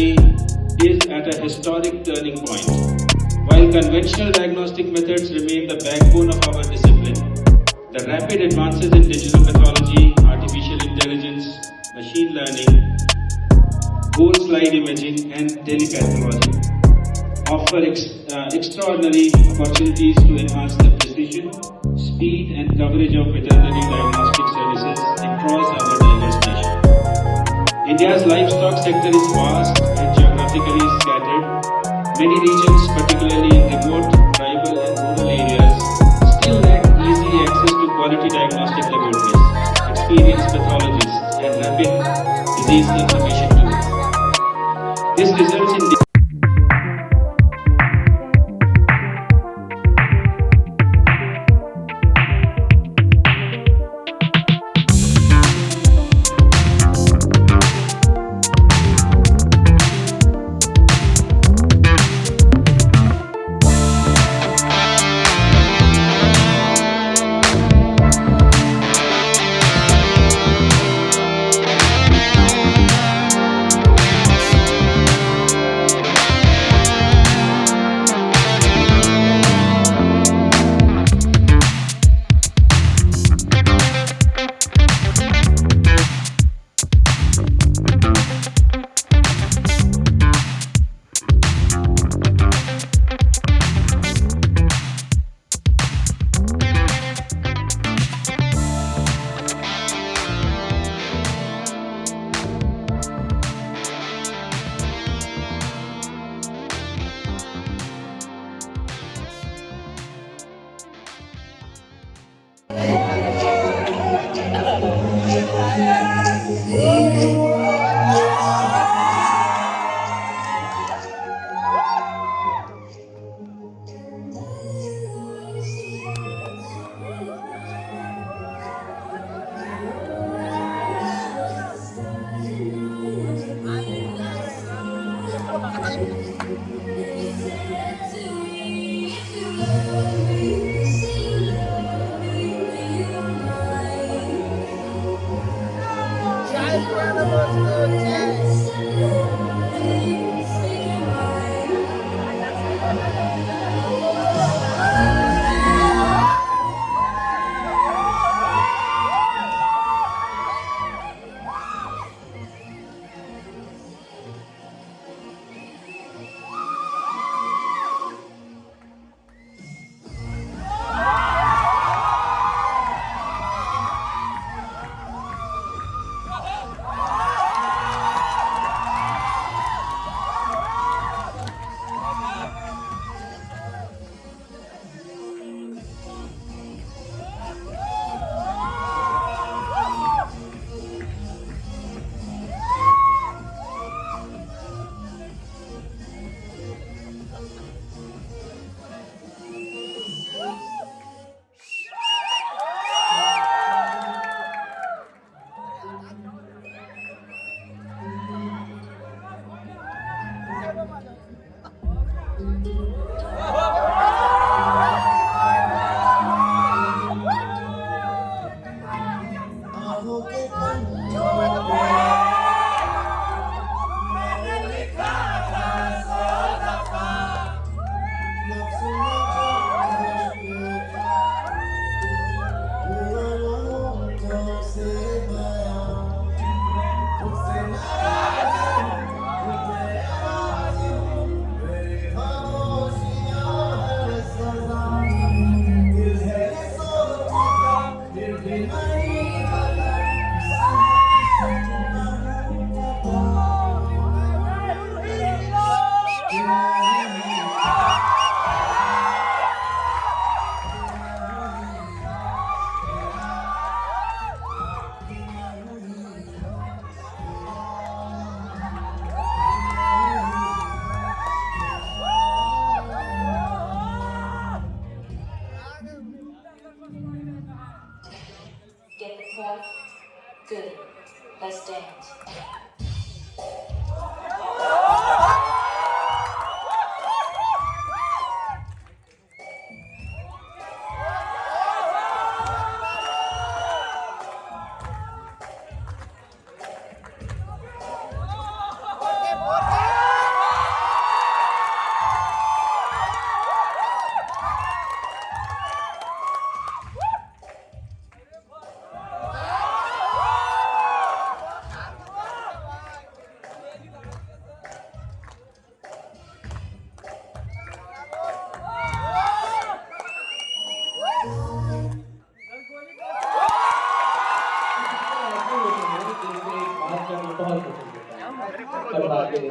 journey is at a historic turning point. While conventional diagnostic methods remain the backbone of our discipline, the rapid advances in digital pathology, artificial intelligence, machine learning, whole slide imaging, and telepathology offer extraordinary opportunities to enhance the precision, speed, and coverage of veterinary diagnostic services across our diverse nation. India's livestock sector is vast and geographically scattered. Many regions, particularly in remote, tribal, and rural areas, still lack easy access to quality diagnostic laboratories, experienced pathologists, and rapid disease information tools. This results in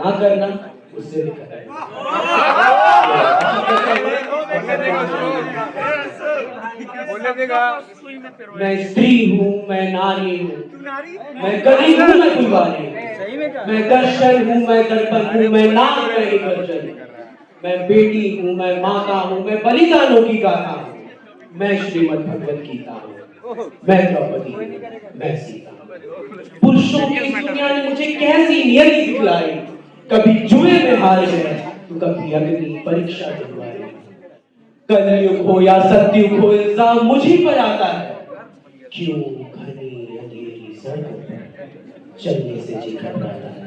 ना करना उससे भी खतरा मैं स्त्री हूँ, मैं नारी हूँ, मैं गरीब हूँ, मैं कुलवारी हूँ, मैं दर्शन हूँ, मैं दर्पण हूँ, मैं नाम नहीं गर्जन, मैं बेटी हूँ, मैं माता हूँ, मैं बलिदानों की गाथा हूँ, मैं श्रीमद् भगवत गीता हूँ, मैं द्रौपदी हूँ, मैं सीता हूँ। पुरुषों की इस दुनिया ने मुझे कैसी नियति दिखलाई, कभी जुए में हार गए तो कभी अग्नि परीक्षा दिलवाई। कलयुग हो या सतयुग हो, इल्जाम मुझी पर आता है, क्यों घनी अंधेरी सड़कों पर चलने से जी घबराता है।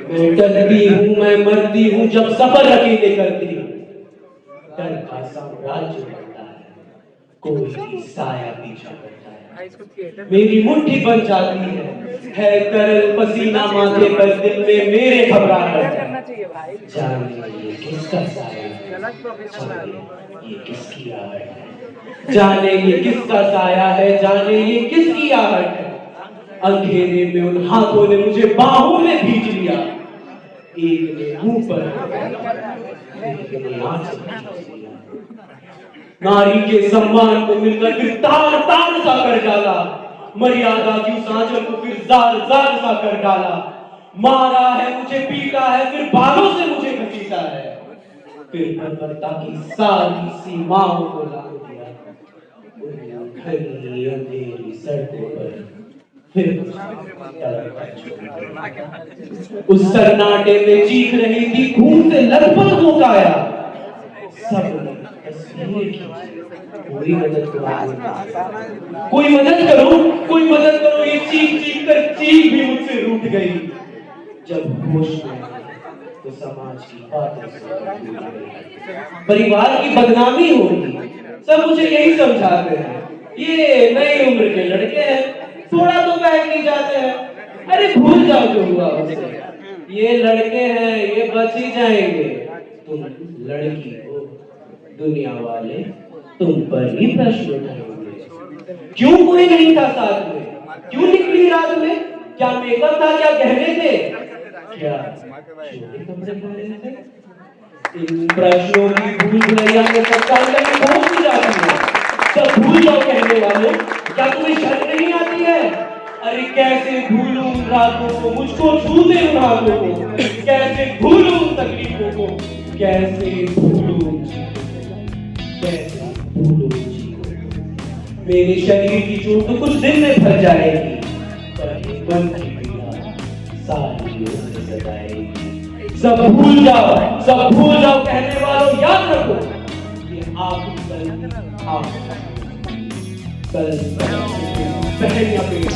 मैं डरती हूँ, मैं मरती हूँ जब सफर अकेले करती हूँ। डर का साम्राज्य बनता है, कोई भी साया पीछा करता है, मेरी मुट्ठी बन जाती है तरल पसीना माथे पर, दिल में मेरे घबराहट है। जाने ये किसका साया है, जाने ये किसकी आहट है, जाने ये किसका साया है, जाने ये किसकी आहट है। अंधेरे में उन हाथों ने मुझे बाहों में भींच लिया, एक ने मुंह पर, एक ने आंच पर खींच लिया। नारी के सम्मान को मिलकर फिर तार तार सा कर डाला, मर्यादा की उस आंचल को फिर जार जार सा कर डाला। मारा है मुझे, पीटा है, फिर बालों से मुझे घसीटा है, फिर बर्बरता की सारी सीमाओं को लांघ दिया। घनी अंधेरी सड़कों पर फिर उस सन्नाटे में चीख रही थी, खून से लथपथ हो गया। सब तस्वीर खींची, कोई मदद करो, कोई मदद करो, कोई मदद करो। ये चीख चीख कर चीख भी मुझसे रूठ गई। जब होश में तो समाज की बातें परिवार की बदनामी होगी, सब मुझे यही समझाते हैं, ये नई उम्र के लड़के हैं, थोड़ा तो बैठ नहीं जाते हैं। अरे भूल जाओ जो हुआ उससे, ये लड़के हैं, ये बच ही जाएंगे। तुम लड़की हो, दुनिया वाले तुम पर ही प्रश्न उठाएंगे। क्यों कोई नहीं था साथ में, क्यों निकली रात में, क्या मेकअप था, क्या गहने थे, क्या कमरे पहने थे। इन प्रश्नों की भूल भुलैया में सरकार कहीं पहुंच नहीं जाती है। सब भूल जाओ कहने वालों, क्या तुम्हें शर्म नहीं आती है। अरे कैसे भूलूं उन रातों को, मुझको छूते उन हाथों को, कैसे भूलूं उन तकलीफों को, कैसे भूलूं, कैसे भूलूं जी को। मेरे शरीर की चोट तो कुछ दिन में भर जाएगी, पर मन की पीड़ा सारी उम्र सताएगी। सब भूल जाओ, सब भूल जाओ कहने वालों, याद रखो ये आप कल पहन या पेड़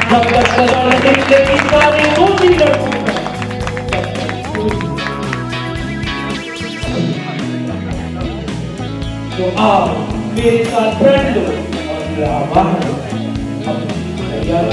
जब तक सजा नहीं मिलेगी सारे दोषी लड़कों का, तो आप मेरे साथ प्रण लो और आवाहन तैयार।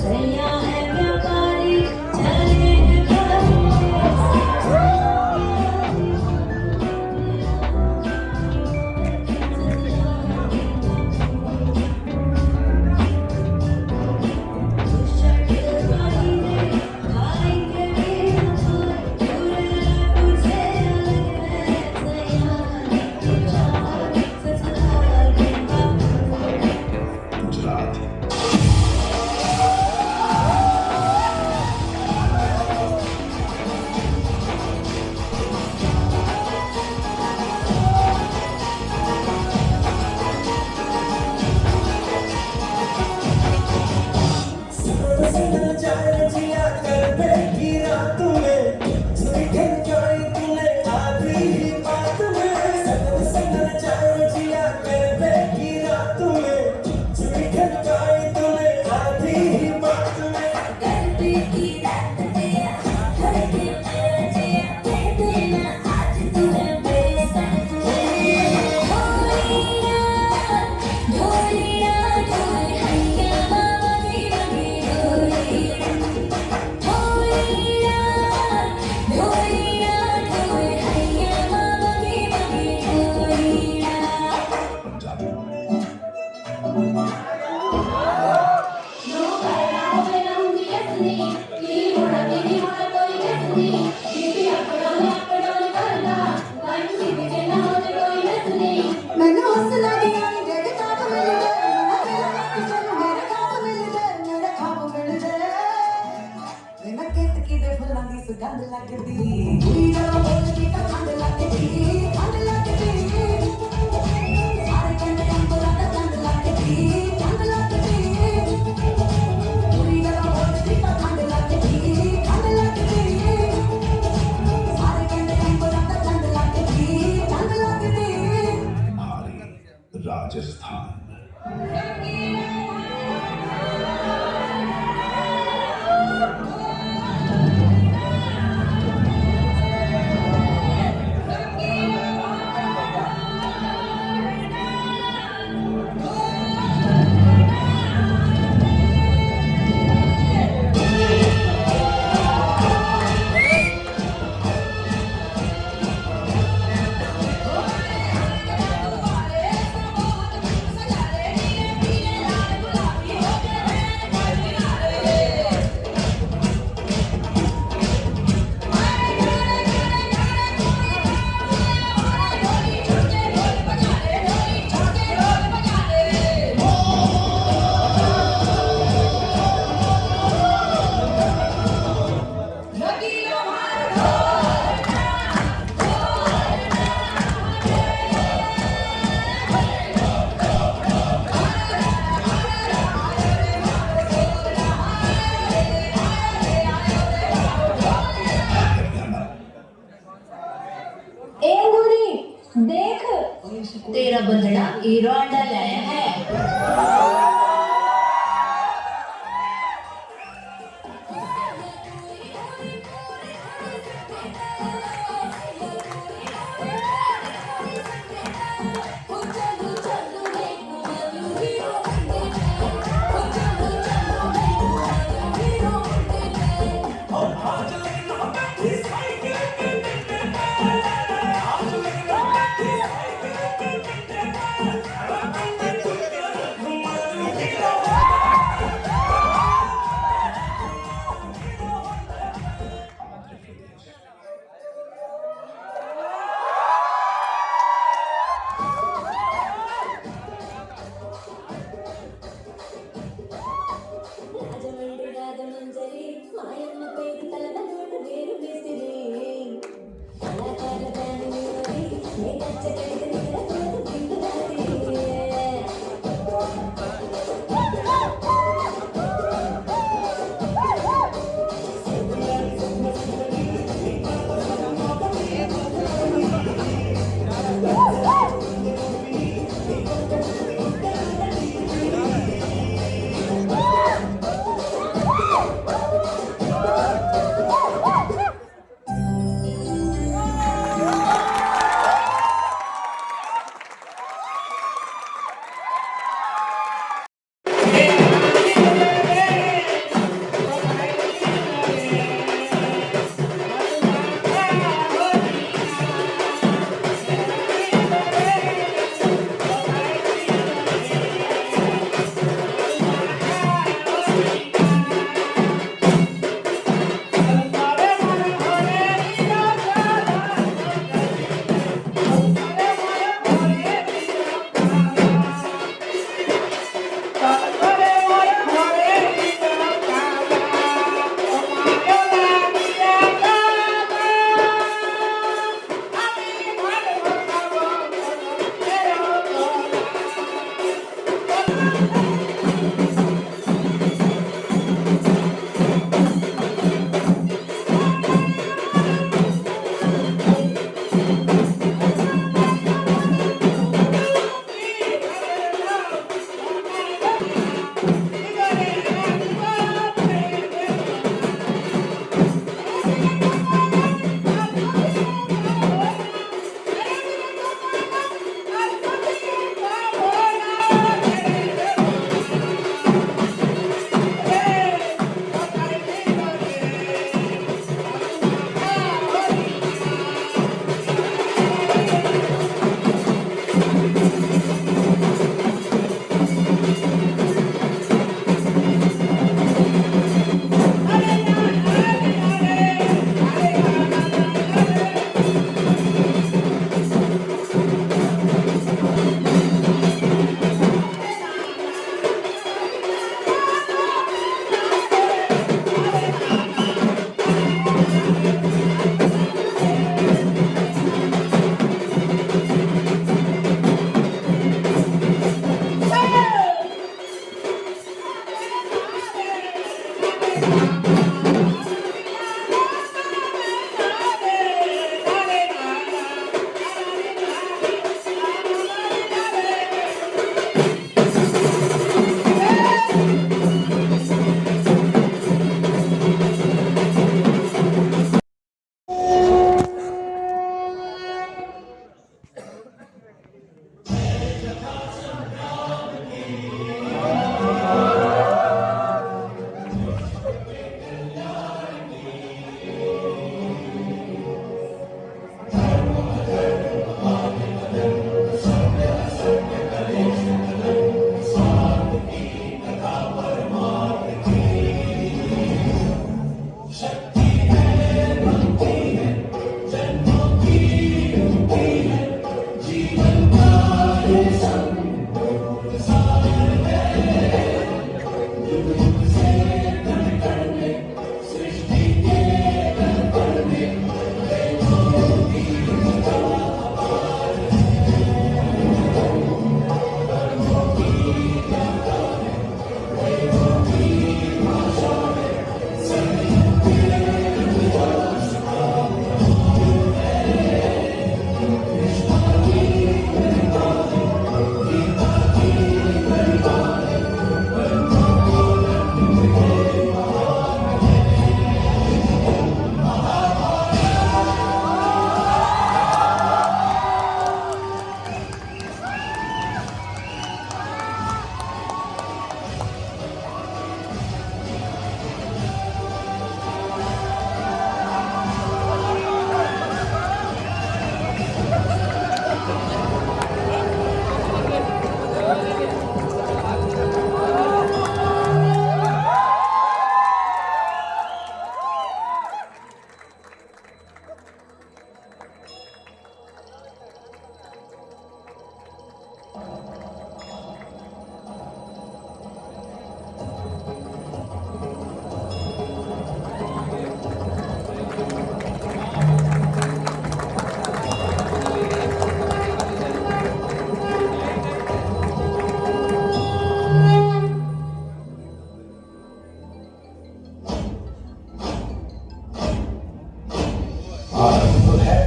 सैया है व्यापारी चले हैं राजस्थान। ए अंगूरी देख तेरा बंदना हीरो अंडा लाया है।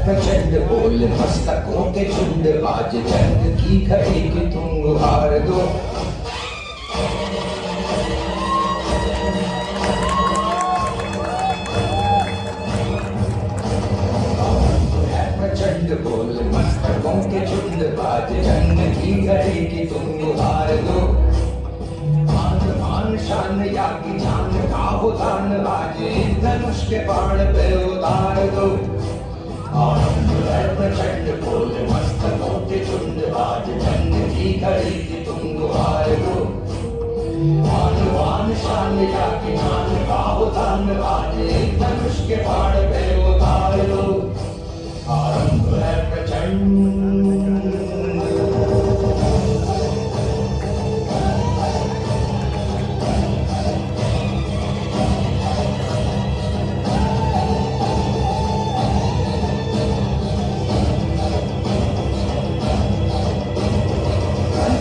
प्रचंड बोल मस्तकों के झुंड आज जंग की घड़ी की तुम हार दो। प्रचंड बोल मस्तकों के झुंड आज जंग की घड़ी की तुम हार दो। मान मान शान या की जान का हो दान आज इस धनुष के बाण पे उतार दो। प्रचंड बोल मस्तकों के झुंड आज जंग की घड़ी की तुम गुहार दो। मान मान शान या की जान का हो दान आज एक धनुष के बाण पे उतार दो। आरंभ है प्रचंड।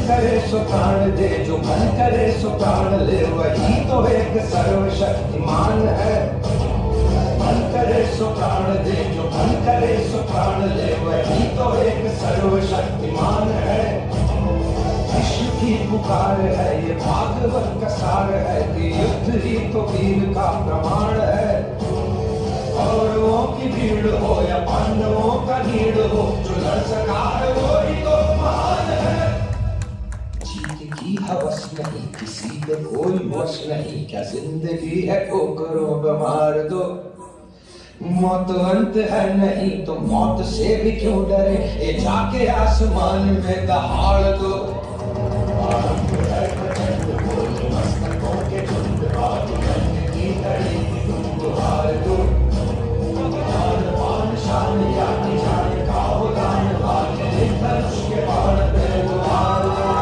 करे सो प्राण दे जो मन करे सो प्राण ले वही तो एक सर्वशक्तिमान है। मन करे सो प्राण दे जो मन करे सो प्राण ले वही तो एक सर्वशक्तिमान है। विश्व की पुकार है ये भागवत का सार है कि युद्ध ही तो वीर का प्रमाण है। कौरवों की भीड़ हो या पांडवों का नीड़ हो जो लड़ सका है वो ही तो महान है। की हवस नहीं किसी पे कोई वश नहीं क्या जिंदगी है ठोकरों पे मार दो। मौत अंत है नहीं तो मौत से भी क्यों डरे ये जाके आसमान में दहाड़ दो। आरंभ है प्रचंड बोल मस्तकों के झुंड आज जंग की घड़ी की तुम गुहार दो। मान मान शान या की जान का हो दान आज एक धनुष के बाण पे उतार दो।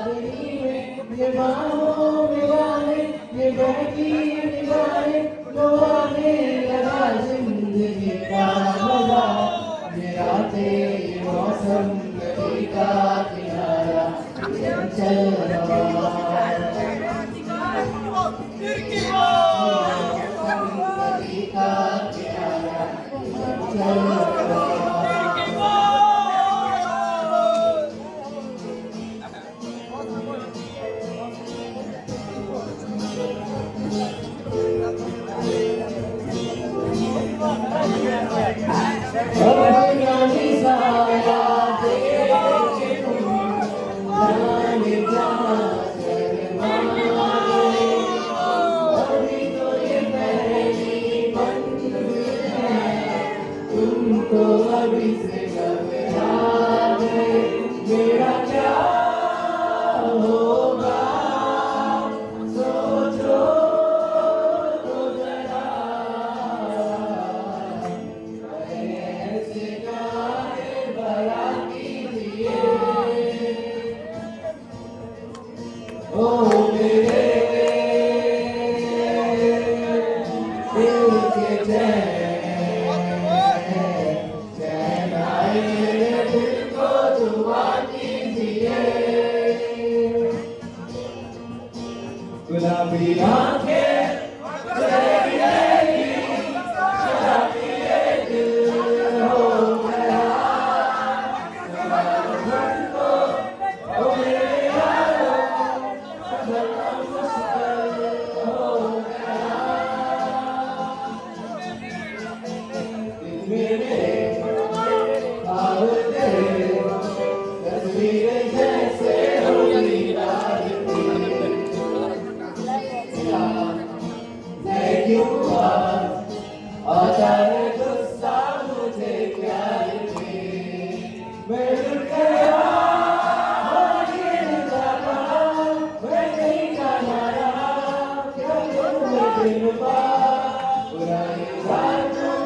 चांदनी में ये बाहों में गाने ये बहती निगाहें लो आने लगा जिंदगी का मजा ये रातें ये मौसम नदी का किनारा चल रहा तुमको अभी से घबरा गए मेरा क्या होगा सोचो तो जरा ऐसे गाने बड़ा कीजिए ओ मेरे दिल के चैन गुलाबी आंखें गुलाबी शराबी दिल हो गया तुमको ओ मेरे यारो बड़ा मुश्किल हो गया मेरे आवते तस्वीरें जैसे होली आता है गुस्सा मुझे प्यार में मैं डर गया मैं नहीं जाना रहा क्या करूँ दिन पुरानी बातों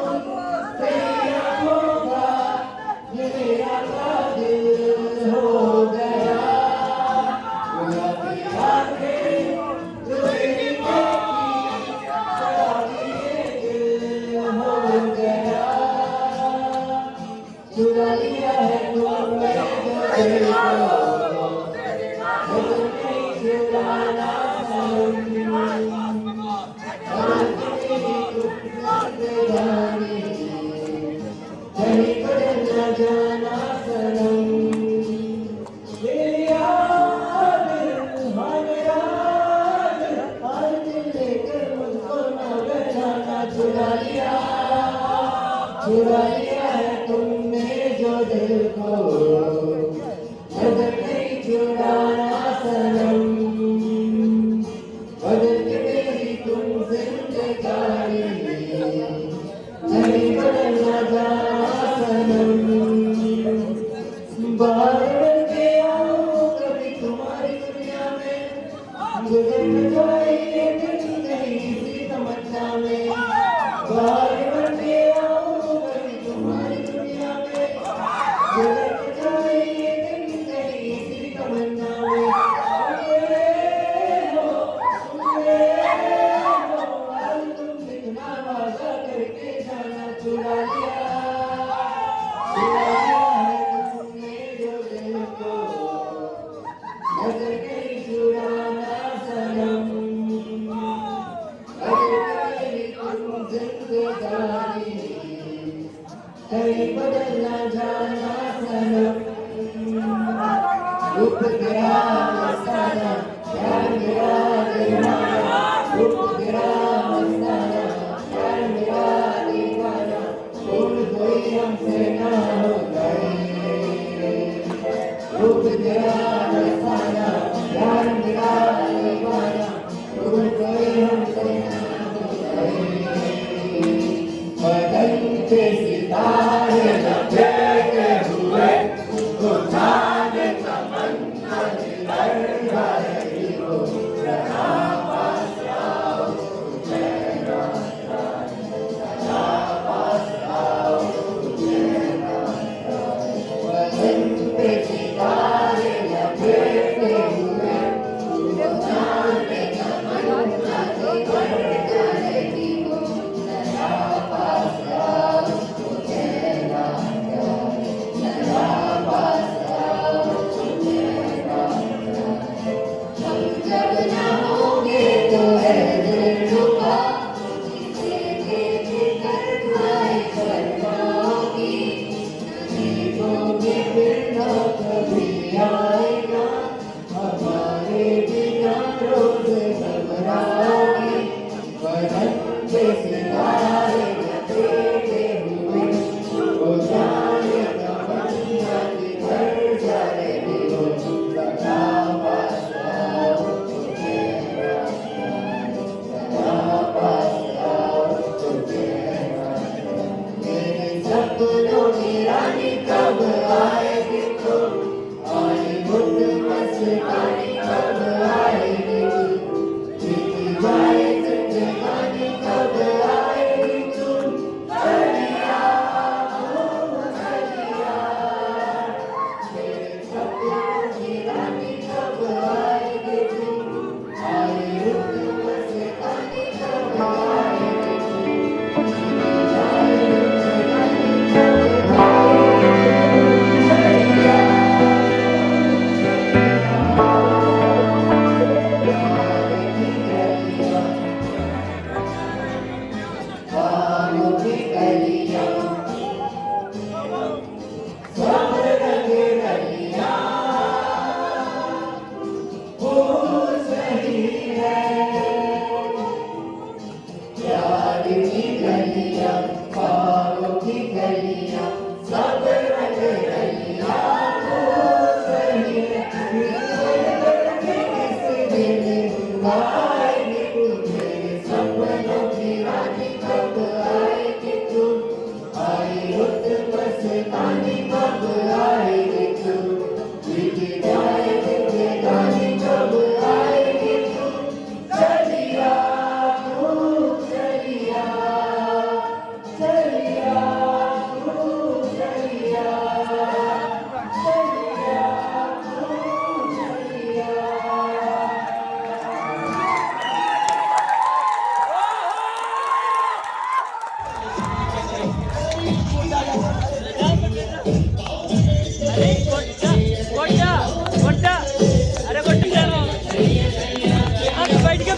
तेरी आँखों का ये मेरा दिल हो गया गुलाबी आँखें जो मेरी चुरा लिया है तुमने दिल को नहीं चुराना कहीं पर न जाना सनम मेरा दिल लेकर मुझको न बहलाना चुरा लिया है तुमने जो दिल को नजर नहीं चुराना सनम बदल के मेरी तुम जिंदगानी नहीं बदलना जाना सनम बाहर बन के आओ कभी तुम्हारी दुनिया में गुजर न जाए ये दिन कहीं इसी तमन्ना में बाहर बन के आओ कभी तुम्हारी दुनिया में गुजर न जाए ये दिन कहीं इसी तमन्ना में तुम इतना वादा करके जाना चुरा लिया है तुमने जो दिल को नजर नहीं चुराना सनम तुम जिंदगानी कहीं बदलना जाना सनम रुक गया मस्ताना प्यार मेरा दीवाना रुक गया मस्ताना प्यार मेरा दीवाना तुम कोई हमसे ना हो गए रुक गया मस्ताना प्यार मेरा दीवाना तुम कोई हमसे ना हो गए बदन पे सितारे लपेटे हुए तो जाने तमन्ना दिल रही हो जरा पास आओ बदन पे सितारे लपेटे हुए बिना रोज घबराओगे वरन जैसे तारे लपेटे हुए वो जाने कहाँ किधर जा रहे हो सदा पास आओ तो मेरा सदा पास आओ तो मेरा मेरे सपनों की रानी कब आएगी तुम आई मुझ मस्तानी कब आएगी बीती जाए जिंदगानी कब आएगी तुम चलिया चलिया मेरे सपनों की रानी कब आएगी तुम आई मुझ मस्तानी कब आएगी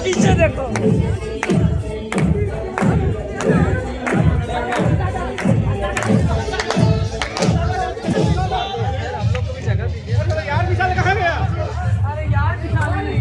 पीछे देखो यार विशाल कहाँ गया? अरे यार विशाल नहीं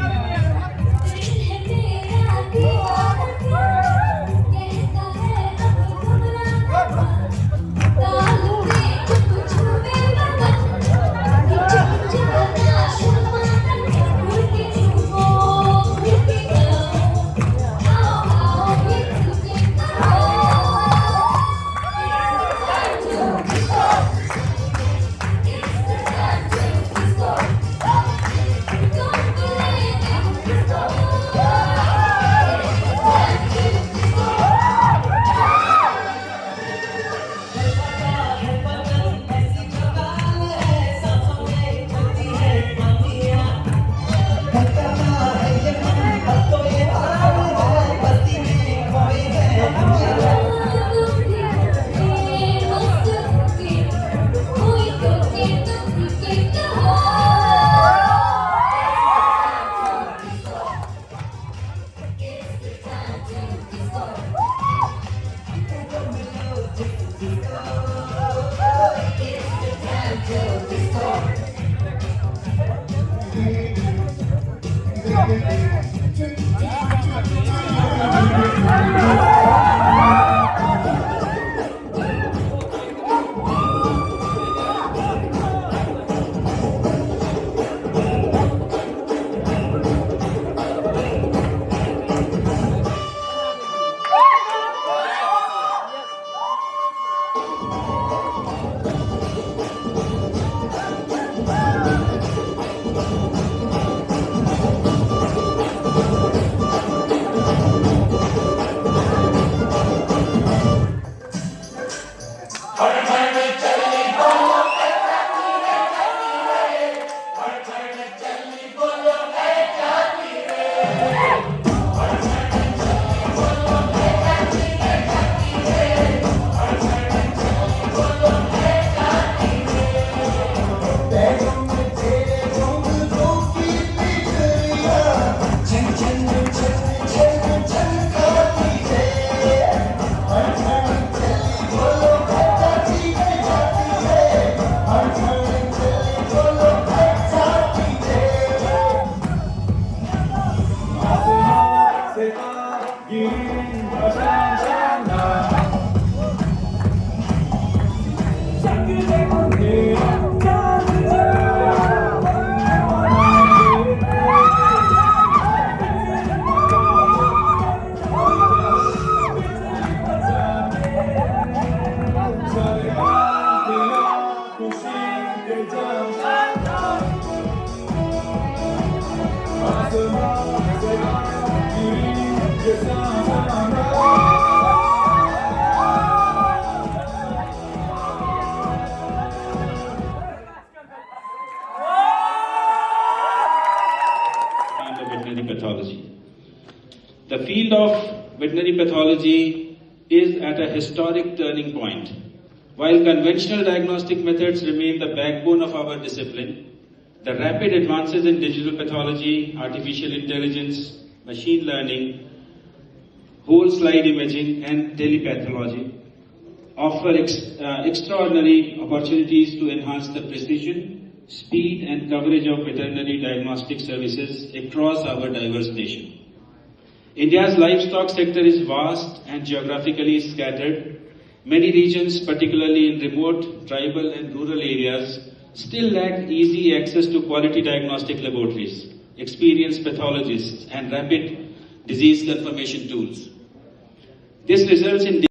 veterinary pathology. The field of veterinary pathology is at a historic turning point. While conventional diagnostic methods remain the backbone of our discipline, the rapid advances in digital pathology, artificial intelligence, machine learning, whole slide imaging and telepathology offer extraordinary opportunities to enhance the precision, speed and coverage of veterinary diagnostic services across our diverse nation. India's livestock sector is vast and geographically scattered. Many regions, particularly in remote, tribal and rural areas, still lack easy access to quality diagnostic laboratories, experienced pathologists and rapid disease confirmation tools. This results in